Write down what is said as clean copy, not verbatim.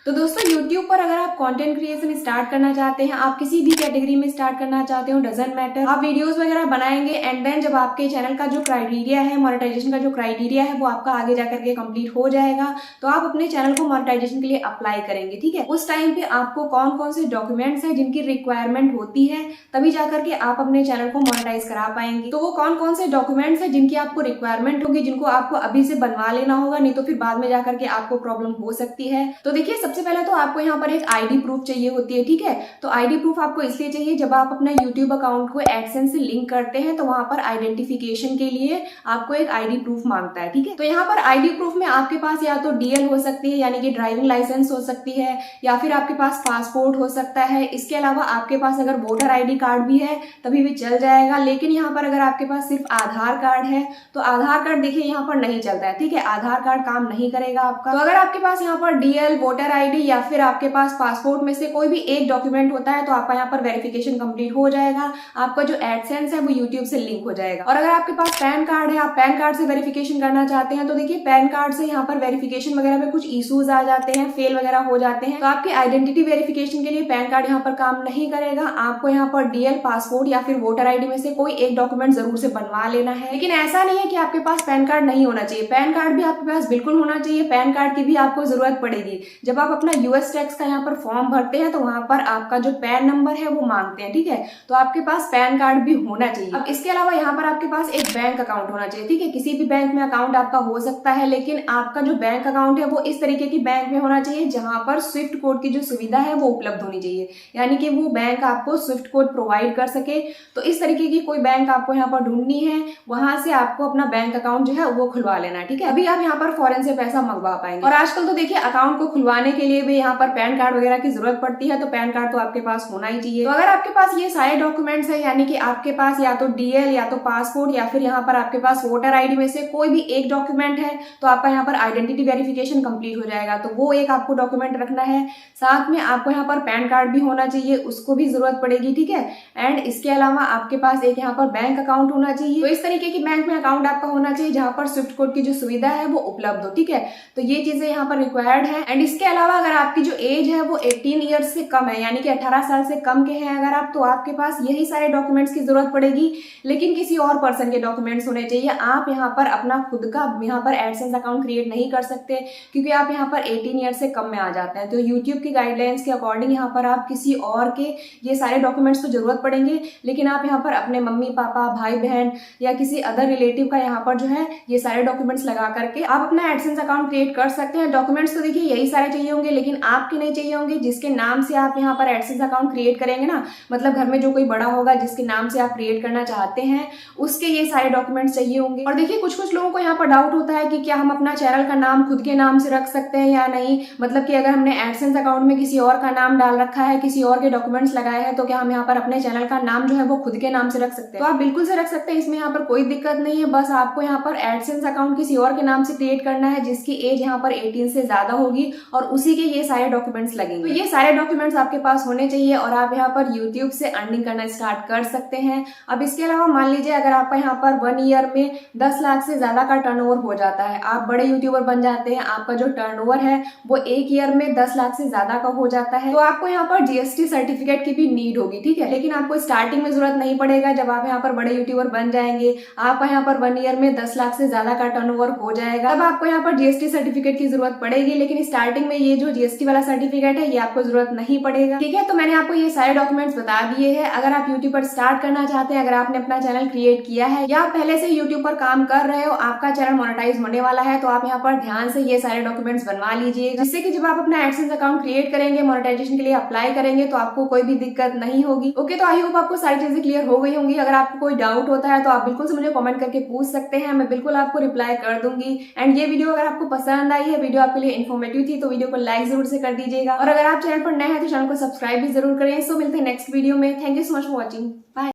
तो दोस्तों YouTube पर अगर आप कंटेंट क्रिएशन स्टार्ट करना चाहते हैं, आप किसी भी कैटेगरी में स्टार्ट करना चाहते हो, डजंट मैटर, आप वीडियोस वगैरह बनाएंगे एंड देन जब आपके चैनल का जो क्राइटेरिया है, मोनेटाइजेशन का जो क्राइटेरिया है वो आपका आगे जाकर के कंप्लीट हो जाएगा, तो आप अपने चैनल को मोनेटाइजेशन के लिए अप्लाई करेंगे। ठीक है, उस टाइम पे आपको कौन कौन से डॉक्यूमेंट्स हैं जिनकी रिक्वायरमेंट होती है, तभी जाकर के आप अपने चैनल को मोनेटाइज करा पाएंगे। तो वो कौन कौन से डॉक्यूमेंट्स हैं जिनकी आपको रिक्वायरमेंट होगी, जिनको आपको अभी से बनवा लेना होगा, नहीं तो फिर बाद में जाकर के आपको प्रॉब्लम हो सकती है। तो देखिए, सबसे पहले तो आपको यहाँ पर एक आईडी प्रूफ चाहिए होती है। ठीक है, तो आईडी प्रूफ आपको इसलिए चाहिए, जब आप अपना यूट्यूब अकाउंट को एडसेंस से लिंक करते हैं तो वहां पर आइडेंटिफिकेशन के लिए आपको एक आईडी प्रूफ मांगता है। ठीक है, तो यहाँ पर आईडी प्रूफ में आपके पास या तो डीएल हो सकती है, यानी कि ड्राइविंग लाइसेंस हो सकती है, या फिर आपके पास पासपोर्ट हो सकता है। इसके अलावा आपके पास अगर वोटर आईडी कार्ड भी है तभी भी चल जाएगा। लेकिन यहाँ पर अगर आपके पास सिर्फ आधार कार्ड है तो आधार कार्ड देखिए यहाँ पर नहीं चलता है। ठीक है, आधार कार्ड काम नहीं करेगा आपका। तो अगर आपके पास यहाँ पर डीएल, वोटर आईडी या फिर आपके पास पासपोर्ट में से कोई भी एक डॉक्यूमेंट होता है तो आपका यहाँ पर वेरिफिकेशन कंप्लीट हो जाएगा, आपका जो एडसेंस है वो यूट्यूब से लिंक हो जाएगा। और अगर आपके पास पैन कार्ड है, आप पैन कार्ड से वेरिफिकेशन करना चाहते हैं, तो देखिए पैन कार्ड से यहाँ पर वेरिफिकेशन वगैरह में कुछ इश्यूज आ जाते हैं, फेल वगैरह हो जाते हैं, तो आपकी आइडेंटिटी वेरिफिकेशन के लिए पैन कार्ड यहाँ पर काम नहीं करेगा। आपको यहाँ पर डीएल, पासपोर्ट या फिर वोटर आईडी में से कोई एक डॉक्यूमेंट जरूर से बनवा लेना है। लेकिन ऐसा नहीं है कि आपके पास पैन कार्ड नहीं होना चाहिए, पैन कार्ड भी आपके पास बिल्कुल होना चाहिए। पैन कार्ड की भी आपको जरूरत पड़ेगी। जब आप अपना यूएस टैक्स का यहाँ पर फॉर्म भरते हैं तो वहां पर आपका जो पैन नंबर है वो मांगते हैं। ठीक है, तो आपके पास पैन कार्ड भी होना चाहिए। अब इसके अलावा यहाँ पर आपके पास एक बैंक अकाउंट होना चाहिए। ठीक है, किसी भी बैंक में अकाउंट आपका हो सकता है, लेकिन आपका जो बैंक अकाउंट है वो इस तरीके की बैंक में होना चाहिए जहां पर स्विफ्ट कोड की जो सुविधा है वो उपलब्ध होनी चाहिए, यानी कि वो बैंक आपको स्विफ्ट कोड प्रोवाइड कर सके। तो इस तरीके की कोई बैंक आपको यहाँ पर ढूंढनी है, वहां से आपको अपना बैंक अकाउंट जो है वो खुलवा लेना है। ठीक है, अभी आप यहाँ पर फॉरेन से पैसा मंगवा पाएंगे। और आजकल तो देखिए अकाउंट को खुलवाने के लिए भी यहाँ पर पैन कार्ड वगैरह की जरूरत पड़ती है, तो पैन कार्ड तो आपके पास होना ही चाहिए। तो अगर आपके पास ये सारे डॉक्यूमेंट्स है, यानी कि आपके पास या तो डीएल या तो पासपोर्ट या फिर यहाँ पर आपके पास वोटर आईडी में से कोई भी एक डॉक्यूमेंट है, तो आपका यहाँ पर आइडेंटिटी वेरिफिकेशन कंप्लीट हो जाएगा। तो वो एक आपको डॉक्यूमेंट रखना है। साथ में आपको यहाँ पर पैन कार्ड भी होना चाहिए, उसको भी जरूरत पड़ेगी। ठीक है, एंड इसके अलावा आपके पास एक यहाँ पर बैंक अकाउंट होना चाहिए। तो इस तरीके की बैंक में अकाउंट आपका होना चाहिए जहां पर स्विफ्ट कोड की जो सुविधा है वो उपलब्ध हो। ठीक है, तो ये चीजें यहाँ पर रिक्वायर्ड है। एंड इसके अलावा अगर आपकी जो एज है वो 18 ईयर्स से कम है, यानी कि 18 साल से कम के हैं अगर आप, तो आपके पास यही सारे डॉक्यूमेंट्स की जरूरत पड़ेगी। लेकिन किसी और पर्सन के डॉक्यूमेंट्स होने चाहिए। आप यहाँ पर अपना खुद का यहाँ पर एडसेंस अकाउंट क्रिएट नहीं कर सकते, क्योंकि आप यहाँ पर 18 ईयर्स से कम में आ जाते हैं। तो यूट्यूब की गाइडलाइंस के अकॉर्डिंग यहाँ पर आप किसी और के ये सारे डॉक्यूमेंट्स तो जरूरत पड़ेंगे, लेकिन आप यहाँ पर अपने मम्मी पापा, भाई बहन या किसी अदर रिलेटिव का यहाँ पर जो है ये सारे डॉक्यूमेंट्स लगा करके आप अपना एडसेंस अकाउंट क्रिएट कर सकते हैं। डॉक्यूमेंट्स तो देखिए यही सारे चाहिए होंगे, लेकिन आपके नहीं चाहिए होंगे। जिसके नाम से आप यहाँ पर एडसेंस अकाउंट क्रिएट करेंगे ना, मतलब घर में जो कोई बड़ा होगा जिसके नाम से आप क्रिएट करना चाहते हैं, उसके ये सारे डॉक्यूमेंट्स चाहिए होंगे। और देखिए कुछ लोगों को यहाँ पर डाउट होता है कि क्या हम अपना चैनल का नाम खुद के नाम से रख सकते हैं या नहीं, मतलब कि अगर हमने एडसेंस अकाउंट में किसी और का नाम डाल रखा है, किसी और के डॉक्यूमेंट्स लगाए हैं, तो क्या हम यहाँ पर अपने चैनल का नाम जो है वो खुद के नाम से रख सकते हैं? तो आप बिल्कुल से रख सकते हैं, इसमें यहाँ पर कोई दिक्कत नहीं है। बस आपको यहाँ पर एडसेंस अकाउंट किसी और के नाम से क्रिएट करना है जिसकी एज यहाँ पर 18 से ज्यादा होगी और उसी के ये सारे डॉक्यूमेंट्स लगेंगे। तो ये सारे डॉक्यूमेंट्स आपके पास होने चाहिए और आप यहाँ पर यूट्यूब से अर्निंग करना स्टार्ट कर सकते हैं। अब इसके अलावा मान लीजिए अगर आपका यहाँ पर 1 ईयर में 10 लाख से ज्यादा का टर्नओवर हो जाता है, आप बड़े यूट्यूबर बन जाते हैं, आपका जो टर्नओवर है वो 1 ईयर में 10 लाख से ज्यादा का हो जाता है, तो आपको यहाँ पर जीएसटी सर्टिफिकेट की भी नीड होगी। ठीक है, लेकिन आपको स्टार्टिंग में जरूरत नहीं पड़ेगा। जब आप यहाँ पर बड़े यूट्यूबर बन जाएंगे, आपका यहाँ पर 1 ईयर में 10 लाख से ज्यादा का टर्नओवर हो जाएगा, तब आपको यहाँ पर जीएसटी सर्टिफिकेट की जरूरत पड़ेगी। लेकिन स्टार्टिंग में ये जो जीएसटी वाला सर्टिफिकेट है ये आपको जरूरत नहीं पड़ेगा। ठीक है, तो मैंने आपको ये सारे डॉक्यूमेंट्स बता दिए हैं। अगर आप यूट्यूब पर स्टार्ट करना चाहते हैं, अगर आपने अपना चैनल क्रिएट किया है या पहले से यूट्यूब पर काम कर रहे हो, आपका चैनल मोनेटाइज होने वाला है, तो आप यहाँ पर ध्यान से ये सारे डॉक्यूमेंट्स बनवा लीजिएगा, जिससे कि जब आप अपना एडसेंस अकाउंट क्रिएट करेंगे, मोनेटाइजेशन के लिए अप्लाई करेंगे, तो आपको कोई भी दिक्कत नहीं होगी। ओके, तो आई होप आपको सारी चीजें क्लियर हो गई होंगी। अगर आपको कोई डाउट होता है तो आप बिल्कुल से मुझे कमेंट करके पूछ सकते हैं, मैं बिल्कुल आपको रिप्लाई कर दूंगी। एंड ये वीडियो अगर आपको पसंद आई है, वीडियो आपके लिए इन्फॉर्मेटिव थी, तो वीडियो को लाइक जरूर से कर दीजिएगा। और अगर आप चैनल पर नए हैं तो चैनल को सब्सक्राइब भी जरूर करें। सो मिलते हैं नेक्स्ट वीडियो में। Thank you so much for watching. Bye.